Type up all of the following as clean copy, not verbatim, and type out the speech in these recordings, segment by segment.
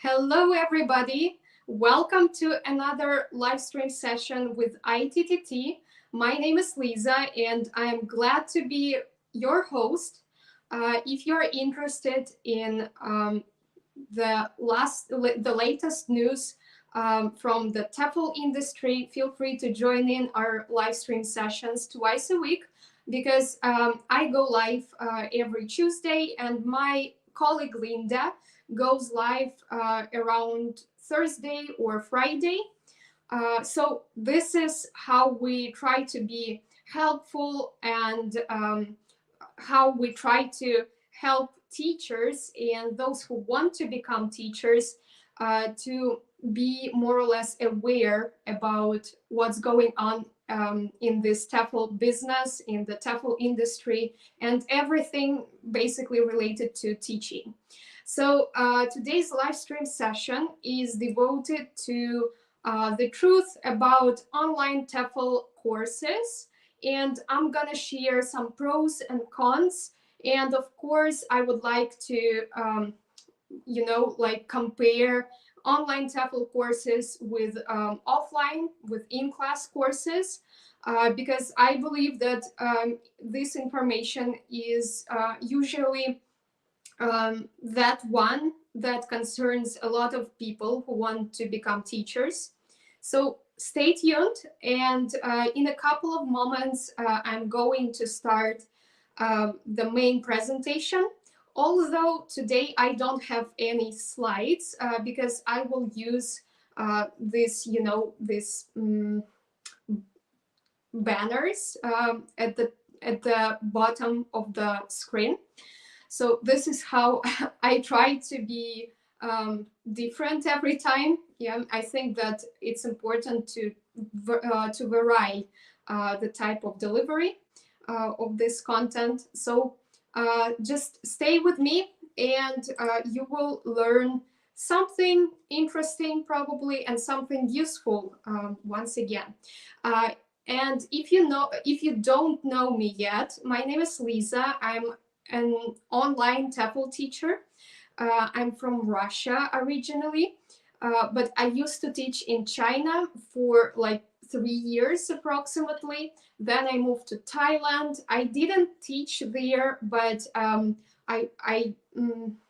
Hello, everybody. Welcome to another live stream session with Ittt. My name is Liza, and I'm glad to be your host. If you're interested in the latest news from the TEFL industry, feel free to join in our live stream sessions twice a week because I go live every Tuesday, and my colleague Linda goes live around Thursday or Friday. So this is how we try to be helpful and how we try to help teachers and those who want to become teachers to be more or less aware about what's going on in this TEFL business, in the TEFL industry, and everything basically related to teaching. So today's live stream session is devoted to the truth about online TEFL courses, and I'm gonna share some pros and cons. And of course, I would like to, compare online TEFL courses with offline, with in-class courses, because I believe that this information is usually that one that concerns a lot of people who want to become teachers. So stay tuned, and in a couple of moments, I'm going to start the main presentation. Although today I don't have any slides because I will use this, banners at the bottom of the screen. So this is how I try to be different every time. Yeah, I think that it's important to vary the type of delivery of this content. So just stay with me, and you will learn something interesting probably and something useful once again. And if you don't know me yet, my name is Liza. I'm an online TEFL teacher. I'm from Russia originally, but I used to teach in China for like 3 years approximately. Then I moved to Thailand. I didn't teach there, but I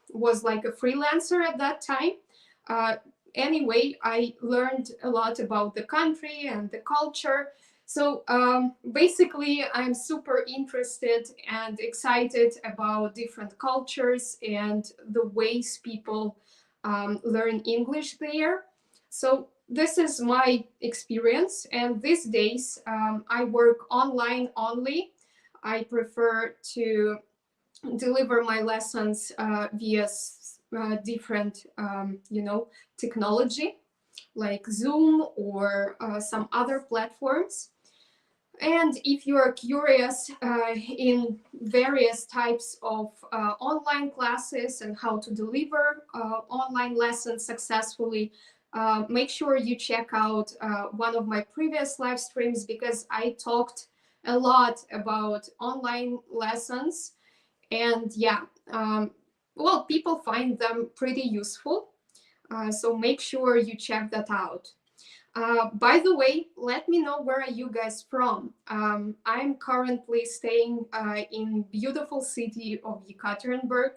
was like a freelancer at that time. Anyway, I learned a lot about the country and the culture. So basically, I'm super interested and excited about different cultures and the ways people learn English there. So this is my experience, and these days I work online only. I prefer to deliver my lessons via different, technology like Zoom or some other platforms. And if you are curious in various types of online classes and how to deliver online lessons successfully, make sure you check out one of my previous live streams, because I talked a lot about online lessons. And yeah, well, people find them pretty useful. So make sure you check that out. By the way, let me know where are you guys from. I'm currently staying in beautiful city of Yekaterinburg.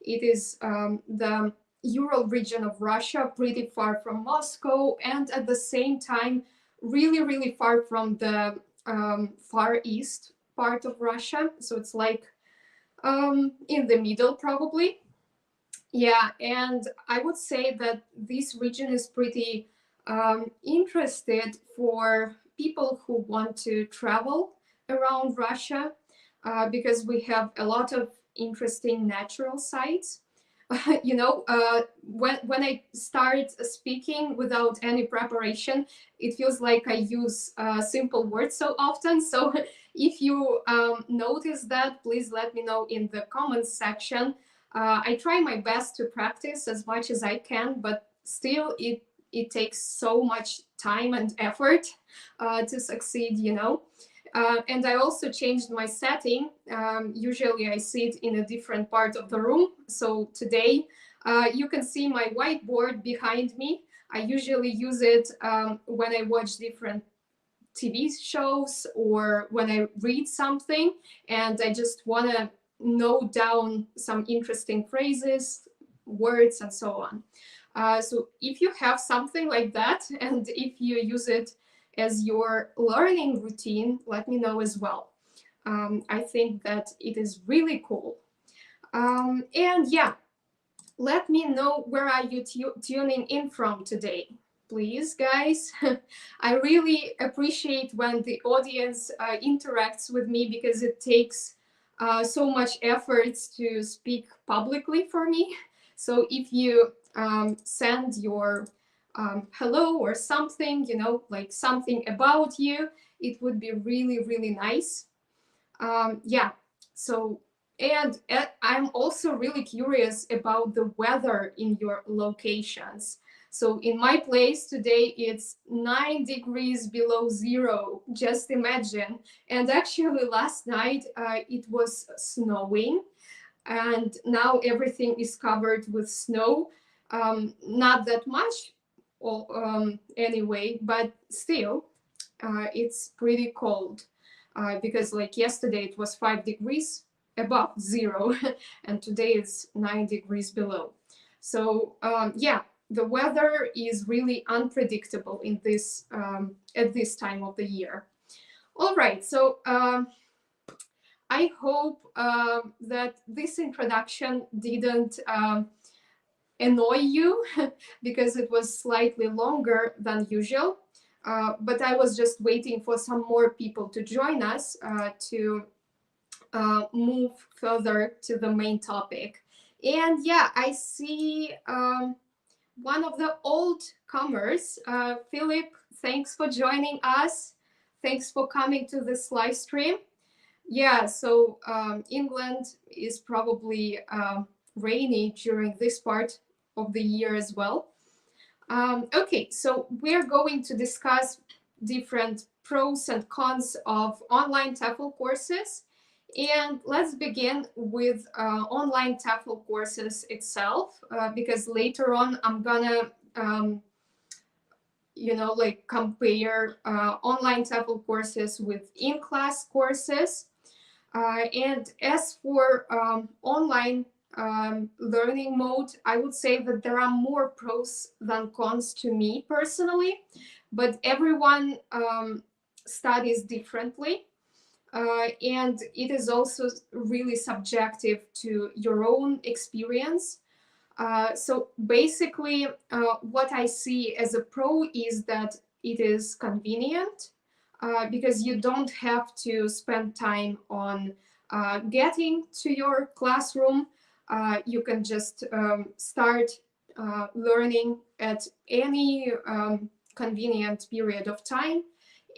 It is the Ural region of Russia, pretty far from Moscow, and at the same time, really, really far from the far east part of Russia. So it's like in the middle, probably. Yeah, and I would say that this region is pretty interested for people who want to travel around Russia because we have a lot of interesting natural sites. When I start speaking without any preparation, it feels like I use simple words so often. So if you notice that, please let me know in the comments section. I try my best to practice as much as I can, but still it takes so much time and effort to succeed, and I also changed my setting. Usually I sit in a different part of the room. So today You can see my whiteboard behind me. I usually use it when I watch different TV shows or when I read something and I just want to note down some interesting phrases, words, and so on. So if you have something like that and if you use it as your learning routine, let me know as well. I think that it is really cool. And yeah, let me know where are you tuning in from today, please, guys. I really appreciate when the audience interacts with me because it takes so much effort to speak publicly for me. So if you send your hello or something, you know, like something about you, it would be really, really nice. Yeah, so and I'm also really curious about the weather in your locations. So in my place today, it's 9 degrees below zero, just imagine. And actually last night it was snowing and now everything is covered with snow. Not that much anyway, but still it's pretty cold because like yesterday it was 5 degrees above zero and today it's 9 degrees below. So yeah, the weather is really unpredictable in this at this time of the year. All right, so I hope that this introduction didn't annoy you because it was slightly longer than usual. But I was just waiting for some more people to join us to move further to the main topic. And yeah, I see one of the old comers, Philip. Thanks for joining us. Thanks for coming to this live stream. Yeah, so England is probably rainy during this part of the year as well. Okay, so we're going to discuss different pros and cons of online TEFL courses. And let's begin with online TEFL courses itself, because later on I'm gonna, you know, like compare online TEFL courses with in-class courses. And as for online learning mode, I would say that there are more pros than cons to me personally, but everyone studies differently. And it is also really subjective to your own experience. So basically, what I see as a pro is that it is convenient because you don't have to spend time on getting to your classroom. You can just start learning at any convenient period of time.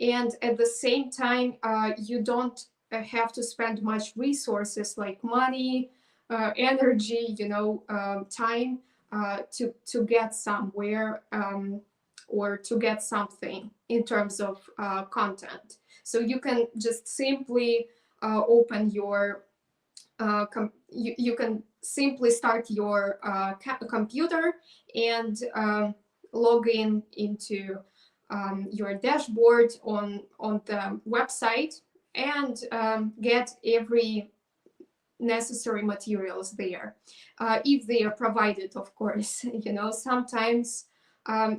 And at the same time, you don't have to spend much resources like money, energy, you know, time to get somewhere or to get something in terms of content. So you can just simply open your you can simply start your computer and log in into your dashboard on the website and get every necessary materials there, if they are provided, of course. You know, sometimes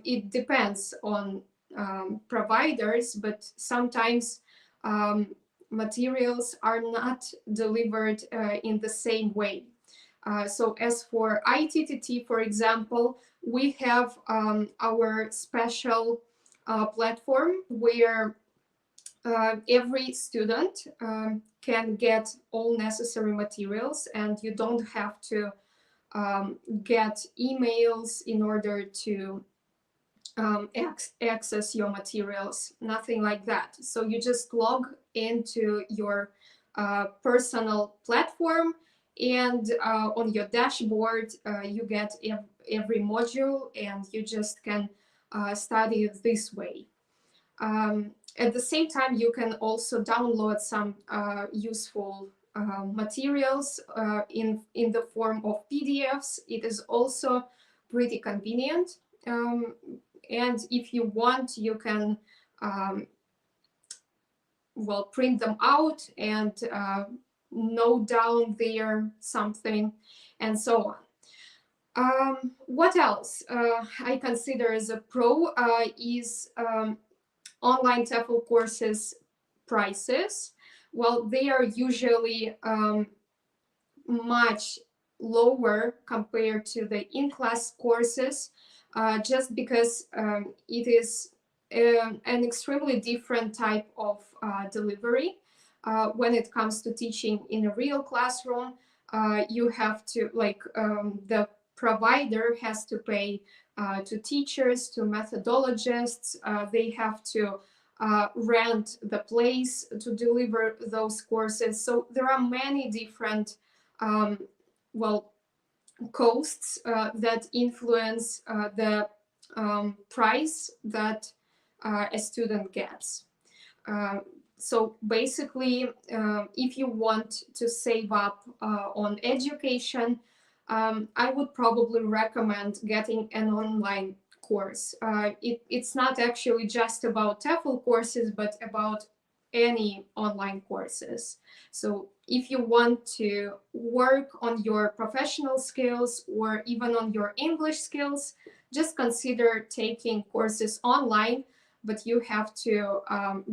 it depends on providers, but sometimes materials are not delivered in the same way. So as for Ittt, for example, we have our special platform where every student can get all necessary materials, and you don't have to get emails in order to access your materials, nothing like that. So you just log into your personal platform, and on your dashboard you get every module, and you just can study this way. At the same time, you can also download some useful materials in the form of PDFs. It is also pretty convenient. And if you want, you can well, print them out and note down there something, and so on. What else I consider as a pro is online TEFL courses prices. Well, they are usually much lower compared to the in-class courses, just because it is an extremely different type of delivery. When it comes to teaching in a real classroom, you have to, like, the provider has to pay to teachers, to methodologists. They have to rent the place to deliver those courses. So there are many different well, costs that influence the price that a student gets. So basically, if you want to save up on education, I would probably recommend getting an online course. It's not actually just about TEFL courses, but about any online courses. So if you want to work on your professional skills or even on your English skills, just consider taking courses online, but you have to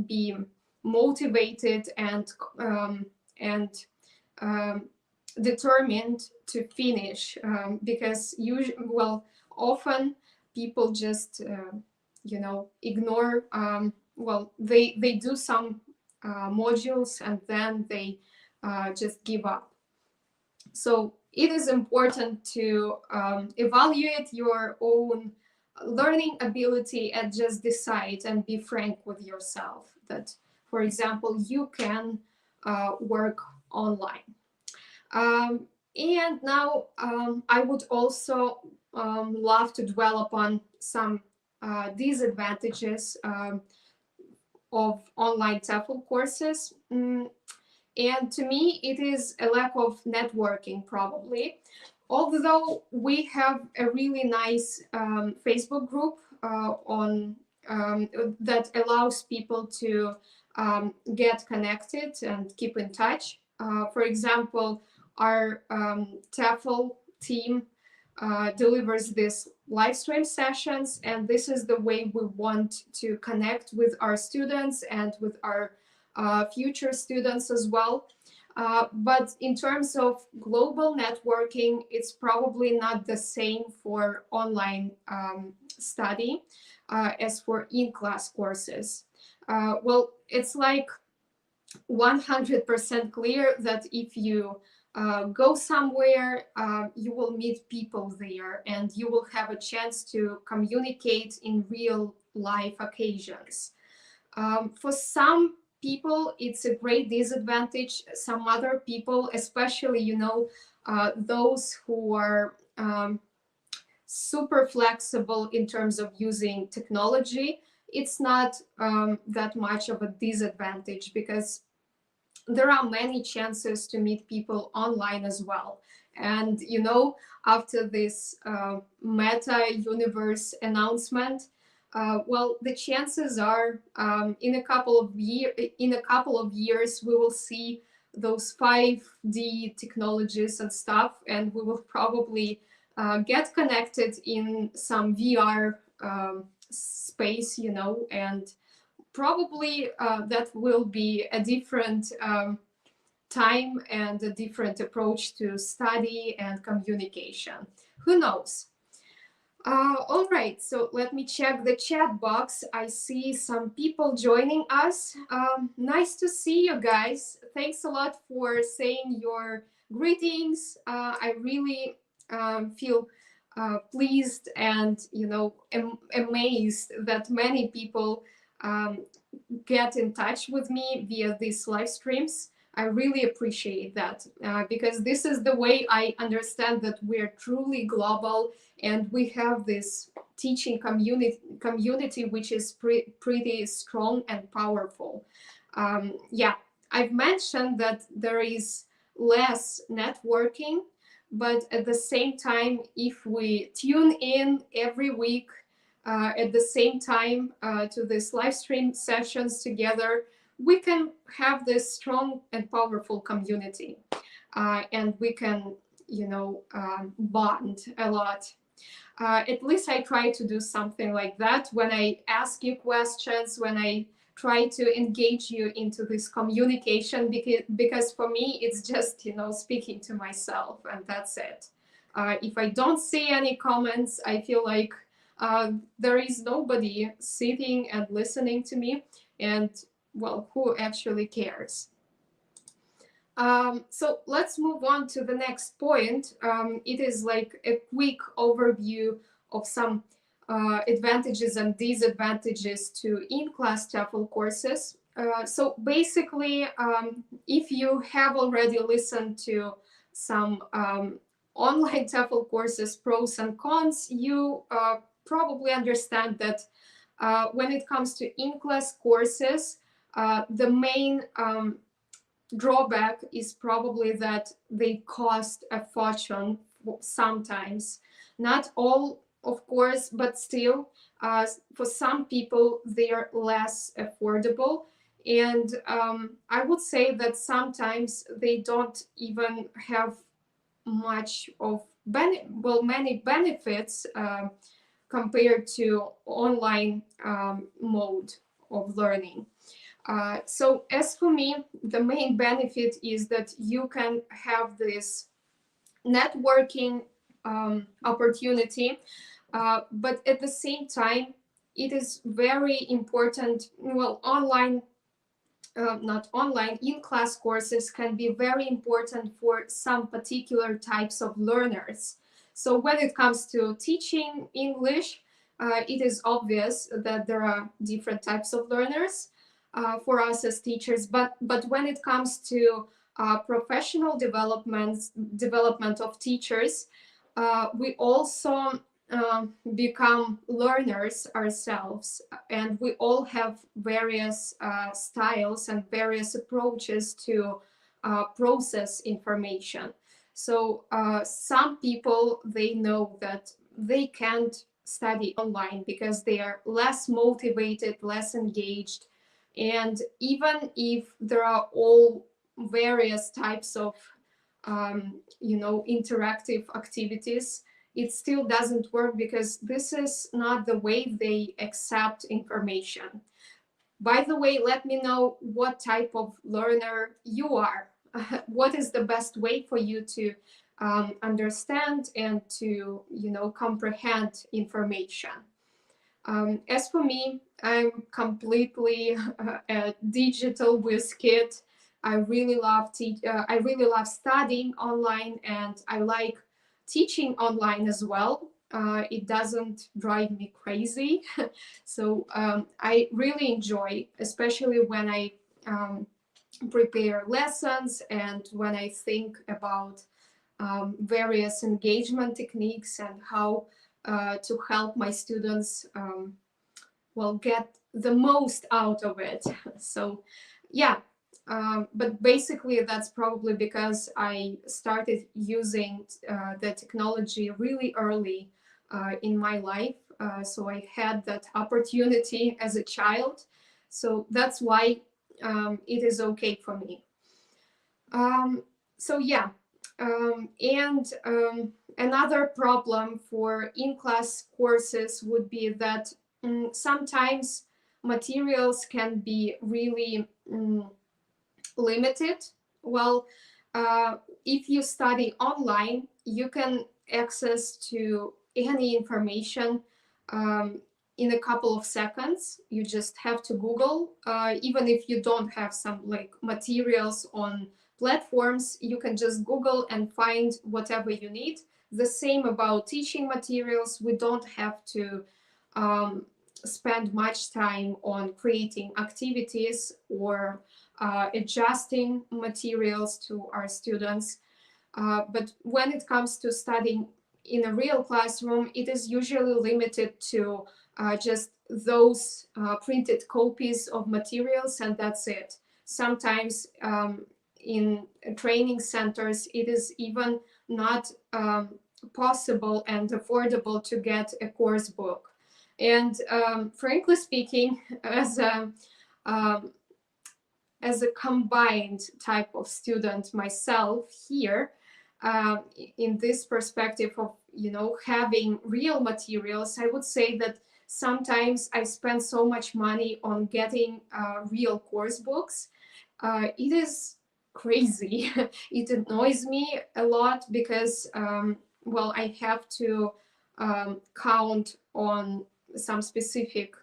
be motivated and determined to finish, because well, often people just ignore, well, they do some modules and then they just give up. So it is important to evaluate your own learning ability and just decide and be frank with yourself that, for example, you can work online. And now I would also love to dwell upon some disadvantages of online TEFL courses. And to me, it is a lack of networking, probably. Although we have a really nice Facebook group that allows people to get connected and keep in touch. For example, our TEFL team delivers these live stream sessions, and this is the way we want to connect with our students and with our future students as well. But in terms of global networking, it's probably not the same for online study as for in-class courses. Well, it's like 100% clear that if you go somewhere, you will meet people there and you will have a chance to communicate in real life occasions. For some people, it's a great disadvantage. Some other people, especially, those who are super flexible in terms of using technology, it's not that much of a disadvantage because there are many chances to meet people online as well. And, after this Meta Universe announcement, well, the chances are in a couple of years, we will see those 5D technologies and stuff, and we will probably get connected in some VR space, and probably that will be a different time and a different approach to study and communication. Who knows? All right, so let me check the chat box. I see some people joining us. Nice to see you guys. Thanks a lot for saying your greetings. I really feel pleased and amazed that many people get in touch with me via these live streams. I really appreciate that because this is the way I understand that we're truly global and we have this teaching community which is pretty strong and powerful. Yeah, I've mentioned that there is less networking, but at the same time, if we tune in every week at the same time to these live stream sessions together, we can have this strong and powerful community, and we can, bond a lot. At least I try to do something like that when I ask you questions, when I try to engage you into this communication, because for me it's just speaking to myself, and that's it. If I don't see any comments, I feel like there is nobody sitting and listening to me, and well, who actually cares? So let's move on to the next point. It is like a quick overview of some advantages and disadvantages to in-class TEFL courses. So basically, if you have already listened to some online TEFL courses, pros and cons, you probably understand that when it comes to in-class courses, the main drawback is probably that they cost a fortune sometimes. Not all, of course, but still, for some people, they are less affordable. And I would say that sometimes they don't even have much of many benefits compared to online mode of learning. So as for me, the main benefit is that you can have this networking opportunity, but at the same time, it is very important. Well, not online, in-class courses can be very important for some particular types of learners. So when it comes to teaching English, it is obvious that there are different types of learners for us as teachers, but when it comes to professional development of teachers, we also become learners ourselves, and we all have various styles and various approaches to process information. So some people, they know that they can't study online because they are less motivated, less engaged, and even if there are all various types of interactive activities, it still doesn't work because this is not the way they accept information. By the way, let me know what type of learner you are. What is the best way for you to understand and to comprehend information? As for me, I'm completely a digital whiz kid. I really love studying online, and I like teaching online as well. It doesn't drive me crazy. So I really enjoy, especially when I prepare lessons and when I think about various engagement techniques and how to help my students get the most out of it. So yeah, but basically that's probably because I started using the technology really early in my life. So I had that opportunity as a child. So that's why it is okay for me. So yeah, and another problem for in-class courses would be that sometimes materials can be really limited. Well, if you study online, you can access to any information in a couple of seconds. You just have to Google. Even if you don't have some materials on platforms, you can just Google and find whatever you need. The same about teaching materials. We don't have to spend much time on creating activities or adjusting materials to our students. But when it comes to studying in a real classroom, it is usually limited to just those printed copies of materials, and that's it. Sometimes in training centers, it is even not possible and affordable to get a course book. And frankly speaking, um, as a combined type of student myself here, in this perspective of, you know, having real materials, I would say that sometimes I spend so much money on getting real course books. It is crazy. It annoys me a lot because, well, I have to count on some specific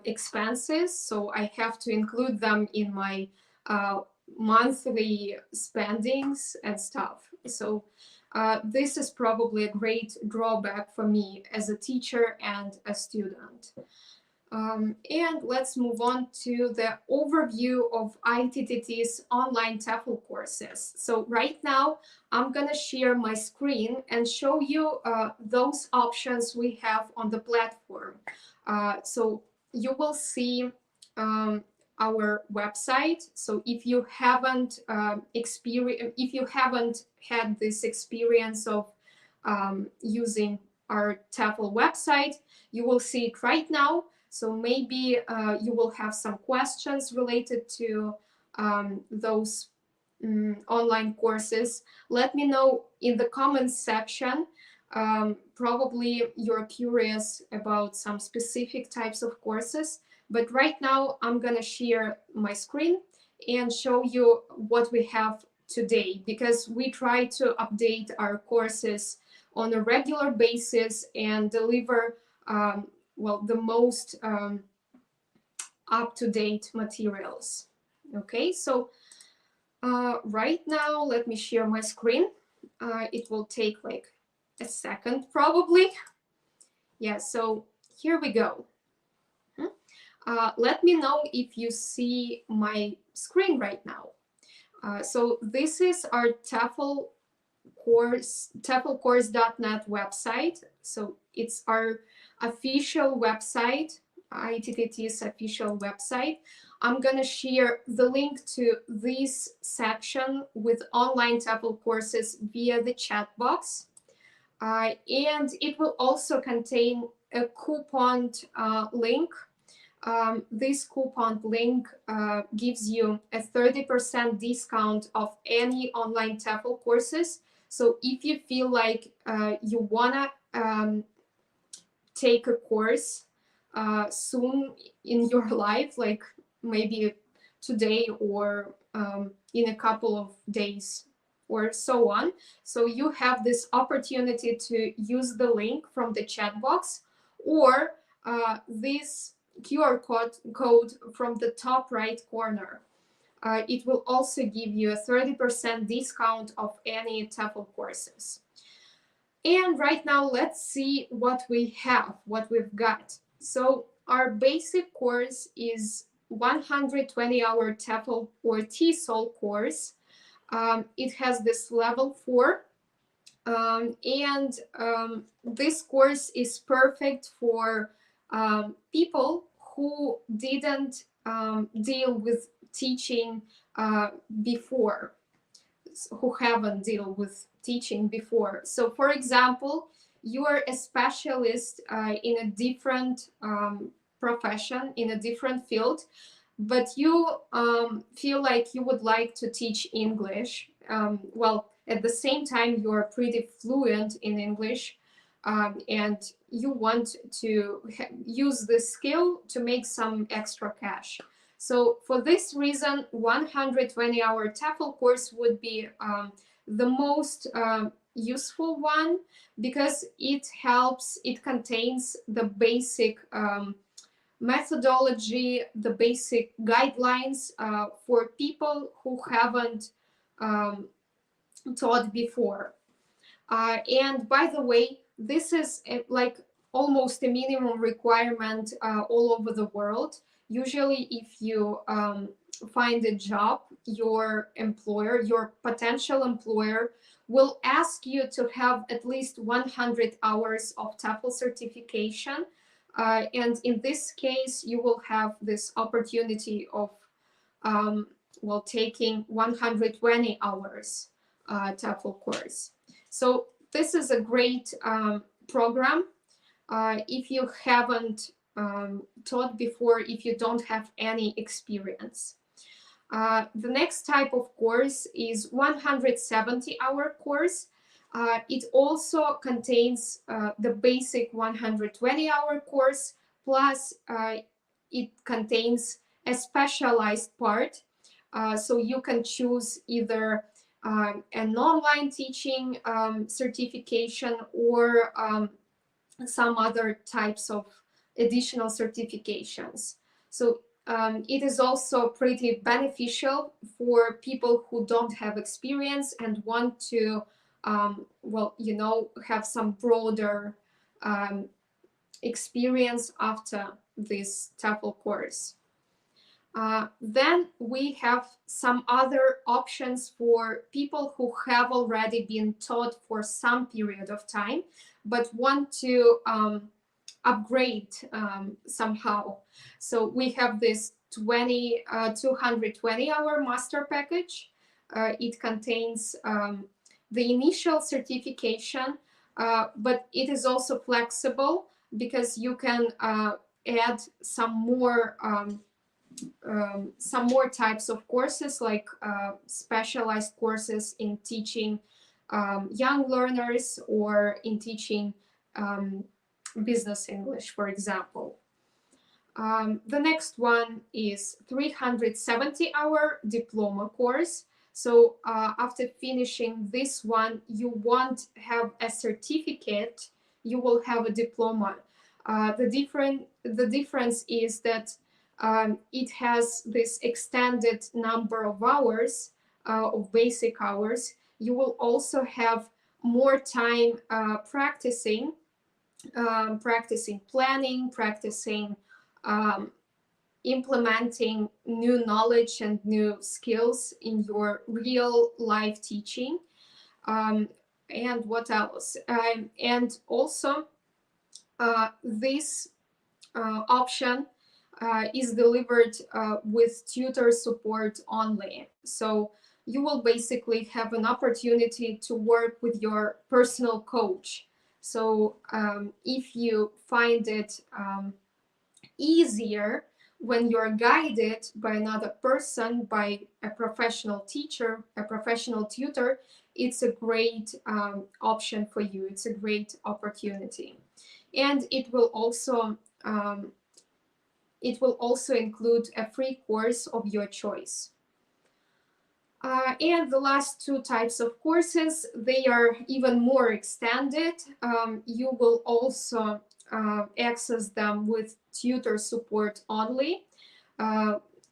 expenses, so I have to include them in my monthly spendings and stuff. So this is probably a great drawback for me as a teacher and a student. And let's move on to the overview of ITTT's online TEFL courses. So right now, I'm going to share my screen and show you those options we have on the platform. So you will see our website. So if you haven't had this experience of using our TEFL website, you will see it right now. So maybe you will have some questions related to those online courses. Let me know in the comments section. Probably you're curious about some specific types of courses, but right now I'm gonna share my screen and show you what we have today, because we try to update our courses on a regular basis and deliver well, the most up-to-date materials. Okay, so right now, let me share my screen. It will take like a second probably. Yeah, so here we go. Let me know if you see my screen right now. So this is our TEFL course, TEFLcourse.net website. So it's our official website, ITTT's official website. I'm going to share the link to this section with online TEFL courses via the chat box. And it will also contain a couponed link. This coupon link gives you a 30% discount of any online TEFL courses. So if you feel like you wanna take a course soon in your life, like maybe today or in a couple of days or so on, so you have this opportunity to use the link from the chat box or this QR code from the top right corner. It will also give you a 30% discount of any TEFL courses. And right now, let's see what we have, what we've got. So our basic course is 120-hour TEFL or TESOL course. It has this level 4. This course is perfect for people who didn't deal with teaching before, who haven't dealt with teaching before. So for example, you are a specialist in a different profession, in a different field, but you feel like you would like to teach English. Well, at the same time, you are pretty fluent in English, and you want to use this skill to make some extra cash. So for this reason, 120-hour TEFL course would be the most useful one, because it contains the basic methodology, the basic guidelines for people who haven't taught before. And by the way, this is like almost a minimum requirement all over the world. Usually, if you find a job, your employer, your potential employer, will ask you to have at least 100 hours of TEFL certification. And in this case, you will have this opportunity of while taking 120 hours TEFL course. So this is a great program. If you haven't taught before, if you don't have any experience. The next type of course is 170-hour course. It also contains the basic 120-hour course, plus it contains a specialized part. So you can choose either an online teaching certification or some other types of additional certifications. So it is also pretty beneficial for people who don't have experience and want to, well, you know, have some broader experience after this TEFL course. Then we have some other options for people who have already been taught for some period of time, but want to upgrade somehow. So we have this 220-hour master package. It contains the initial certification, but it is also flexible because you can add some more types of courses, like specialized courses in teaching young learners or in teaching business English, for example. The next one is 370-hour diploma course. So after finishing this one, you won't have a certificate, you will have a diploma. The difference is that it has this extended number of hours, of basic hours. You will also have more time practicing planning, practicing implementing new knowledge and new skills in your real life teaching. And what else? And also this option is delivered with tutor support only. So you will basically have an opportunity to work with your personal coach. So if you find it easier when you're guided by another person, by a professional teacher, a professional tutor, it's a great option for you. It's a great opportunity. And it will also include a free course of your choice. And the last two types of courses, they are even more extended. You will also access them with tutor support only.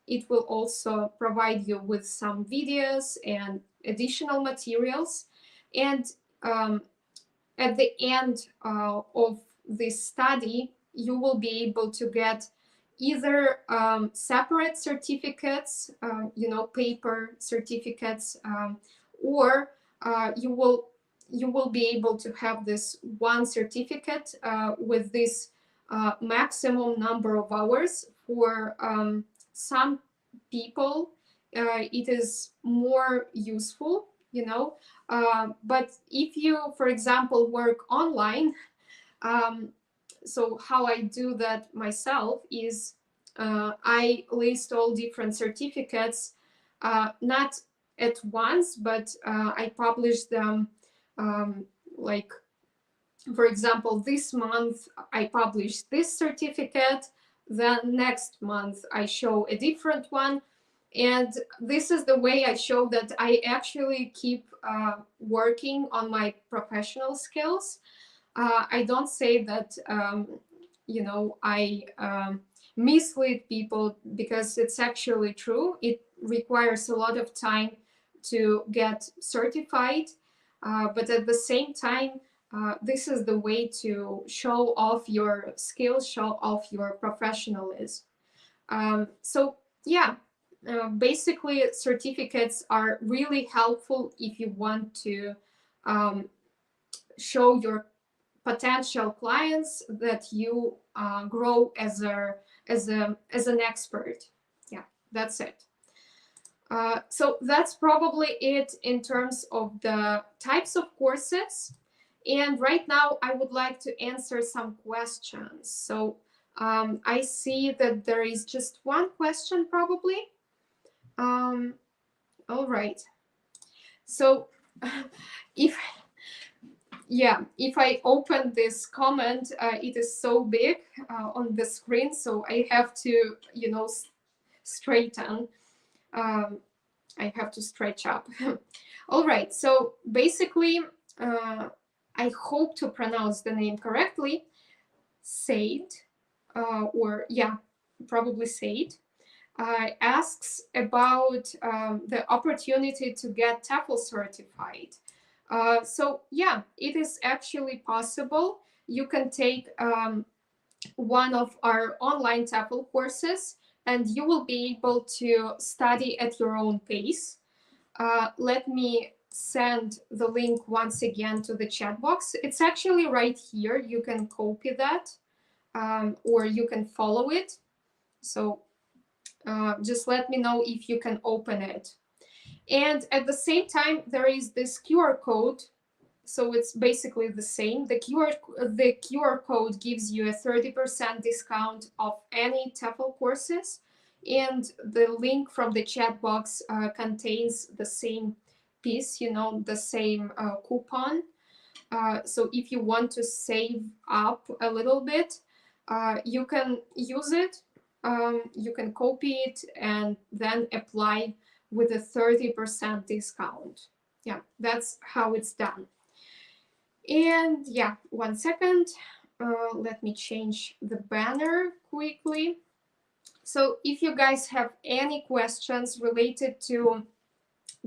It will also provide you with some videos and additional materials. And at the end of this study, you will be able to get either separate certificates, you know, paper certificates, or you will be able to have this one certificate with this maximum number of hours. For some people, it is more useful, you know, but if you, for example, work online, so how I do that myself is I list all different certificates, not at once, but I publish them like, for example, this month I publish this certificate, then next month I show a different one. And this is the way I show that I actually keep working on my professional skills. I don't say that, you know, I mislead people, because it's actually true. It requires a lot of time to get certified, but at the same time, this is the way to show off your skills, show off your professionalism. So yeah, basically certificates are really helpful if you want to show your potential clients that you grow as an expert. Yeah, that's it. So that's probably it in terms of the types of courses. And right now I would like to answer some questions. So I see that there is just one question probably. All right. So if I open this comment, it is so big on the screen, so I have to, straighten. I have to stretch up. All right, so basically, I hope to pronounce the name correctly. Said, probably Said, asks about the opportunity to get TEFL certified. So yeah, it is actually possible. You can take one of our online TEFL courses and you will be able to study at your own pace. Let me send the link once again to the chat box. It's actually right here. You can copy that or you can follow it. So just let me know if you can open it. And at the same time, there is this QR code. So it's basically the same. The QR code gives you a 30% discount of any TEFL courses. And the link from the chat box contains the same piece, the same coupon. So if you want to save up a little bit, you can use it. You can copy it and then apply with a 30% discount. Yeah, that's how it's done. And yeah, 1 second. Let me change the banner quickly. So if you guys have any questions related to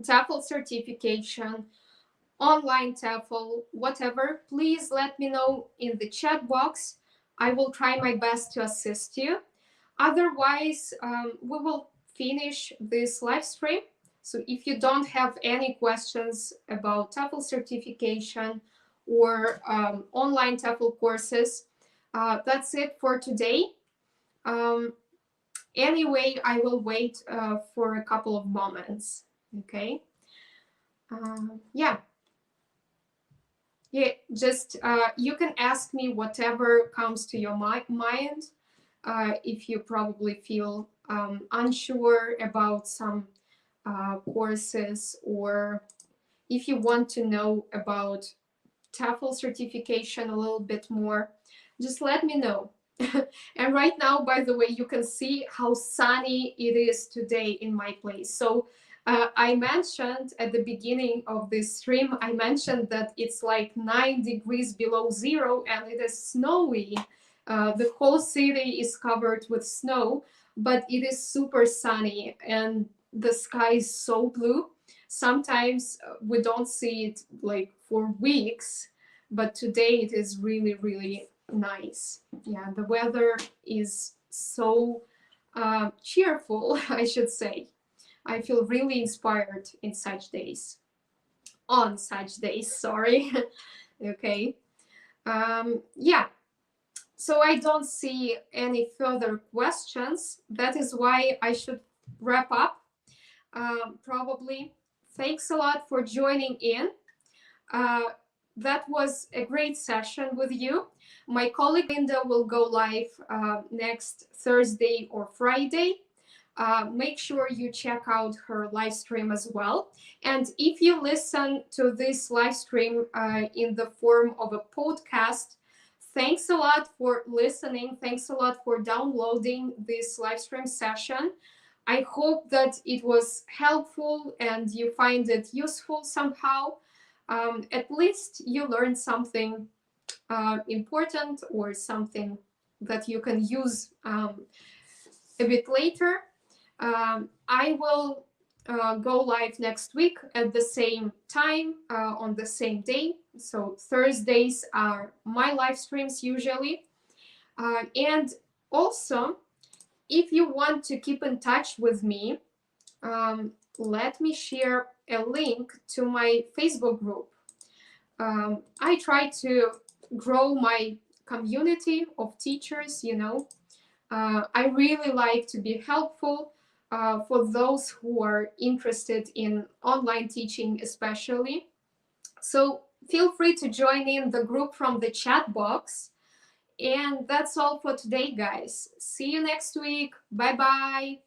TEFL certification, online TEFL, whatever, please let me know in the chat box. I will try my best to assist you. Otherwise, we will finish this live stream. So if you don't have any questions about TEFL certification or online TEFL courses, that's it for today. Anyway, I will wait for a couple of moments. Okay. Yeah, just you can ask me whatever comes to your mind. If you probably feel unsure about some courses, or if you want to know about TEFL certification a little bit more, just let me know. And right now, by the way, you can see how sunny it is today in my place. So I mentioned at the beginning of this stream, I mentioned that it's like 9 degrees below zero and it is snowy. The whole city is covered with snow, but it is super sunny and the sky is so blue. Sometimes we don't see it like for weeks, but today it is really, really nice. Yeah, the weather is so cheerful, I should say. I feel really inspired in such days. On such days, sorry. Okay. Yeah. So I don't see any further questions. That is why I should wrap up. Probably. Thanks a lot for joining in. That was a great session with you. My colleague Linda will go live next Thursday or Friday. Make sure you check out her live stream as well. And if you listen to this live stream in the form of a podcast, thanks a lot for listening. Thanks a lot for downloading this live stream session. I hope that it was helpful and you find it useful somehow. At least you learned something important or something that you can use a bit later. I will go live next week at the same time on the same day. So Thursdays are my live streams usually. And also, if you want to keep in touch with me, let me share a link to my Facebook group. I try to grow my community of teachers, I really like to be helpful for those who are interested in online teaching especially. So feel free to join in the group from the chat box. And that's all for today, guys. See you next week. Bye-bye.